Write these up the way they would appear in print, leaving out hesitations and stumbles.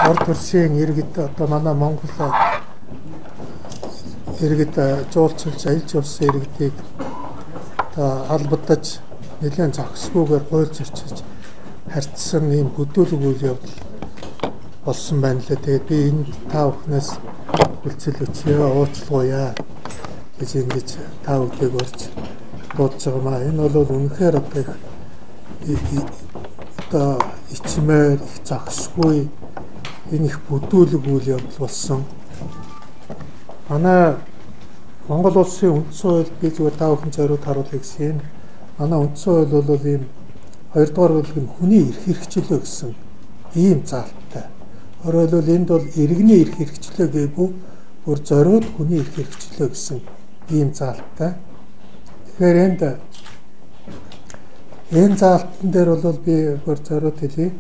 орд төршийн иргэд одоо манай Монгол иргэд жуулчилж аялж явсан иргэдийг одоо албадаж нэлээд зохисгүйгээр хуульж ирчиж харьцсан ийм хөдөөлөг үйл явдал болсон байна лээ. Тэгээд би энэ та бүхнээс хүлцэл өчье уучлгууя гэж ингэж та бүхэнд урьж дуудаж байгаамаа. Энэ бол үнэхээр одоо ичмээр их зохисгүй энэ их хөдөөлөг үйл явдал болсон. Манай Монгол улсын үндсэн хууль би зүгээр та бүхэн зориуд харуулъя гэсэн. Манай үндсэн хууль бол ийм 2 дугаар бүлэг нь хүний эрх хэрэгчлөө гэсэн ийм заалттай. Өөрөөр хэлбэл энд бол иргэний эрх хэрэгчлөө гээгүй бүр зориуд хүний эрх хэрэгчлөө гэсэн ийм заалттай. Тэгэхээр энэ заалтан дээр бол би бүр зориуд хэлье.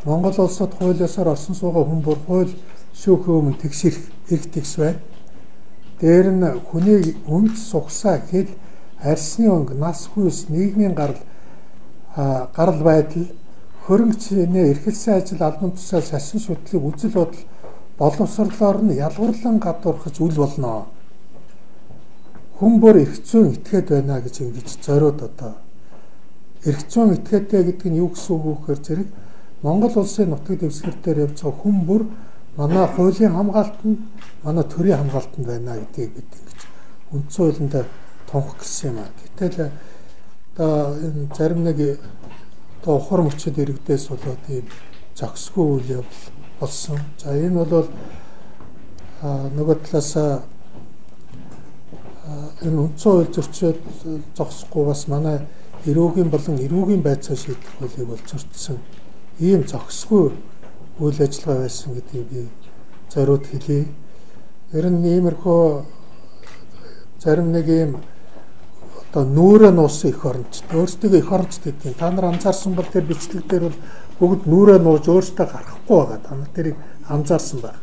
Монгол улсад хуулиасаар орсон суугаа хүн бүр хууль шүүхийн өмнө тэгшэрх эрх тэгс байна. Дээр нь хүний өмч сугсаа хэл арсны өнг нас хүйс нийгмийн гарал байдал хөрөнгөчний эрхэлсэн ажил албан тушаал шашин шүтлэг үзэл бодол боловсрлоор нь ялгарлан гадуурхаж үл болно. Хүн бүр эрх зүйн этгээд байна гэж ингэж зориуд одоо эрх зүйн этгээдтэй гэдэг нь юу гэсэн үг вэ гэхээр зэрэг Монгол улсын нутаг дэвсгэр дээр явж байгаа хүн бүр манай хуулийн хамгаалтанд, манай төрийн хамгаалтанд байна гэдгийг бид ингэж үндсэн хуулинд тунх гэсэн юм аа. Гэтэл одоо энэ зарим нэг одоо ухар мөчөд иргэдээс болоод ийм зохисгүй үйл явдал болсон. За энэ бол нөгөө талаас энэ үндсэн хууль зөрчөөд зогсохгүй бас манай эрүүгийн болон эрүүгийн байцаа шийдэх хуулийг бол зөрчсөн ийм зохисгүй үйл ажиллагаа байсан гэдгийг би зориуд хэлье. Ер нь иймэрхүү зарим нэг ийм одоо нүрэ нуусан их оронч өөрсдөө их оронч гэдэг. Та нар анзаарсан бол тэр бичлэг дээр бол бүгд нүрэ нууж өөрсдөө гарахгүй байгаа. Та нар тэрийг анзаарсан байх.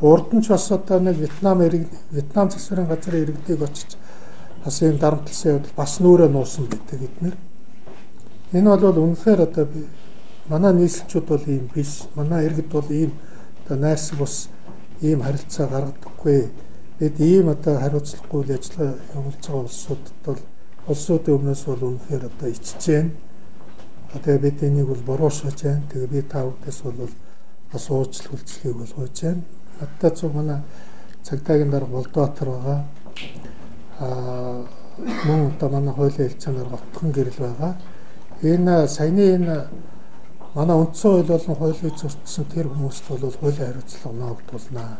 Урд нь ч бас одоо нэг Вьетнам засварын газрын иргэдийг очиж бас ийм дарамтлсан явдал бас нүрэ нуусан гэдэг эднэр. Энэ бол үнэхээр одоо манай нийслэлчүүд бол ийм биш. Манай иргэд бол ийм одоо найрсаг бас ийм харилцаа гаргадаггүй. Бид ийм одоо хариуцлагагүй үйл ажиллагаа явуулж байгаа улсуудад бол улсуудын өмнөөс бол үнэхээр одоо ичж байна. Тэгээ бид энийг бол буруушгаж байна. Тэгээ би та бүхэс бол бас уучлал хүлцлийг бол гуйж байна. Надад зөв манай цагдаагийн дарга Болдбаатар байгаа. Мөн одоо манай хуулийн хэлцээнээр Готхон гэрэл байгаа. Энэ саяны манай үндсэн хууль болон хуулийг зөрчсөн тэр хүмүүст бол хуулийн хариуцлага ногдуулнаа.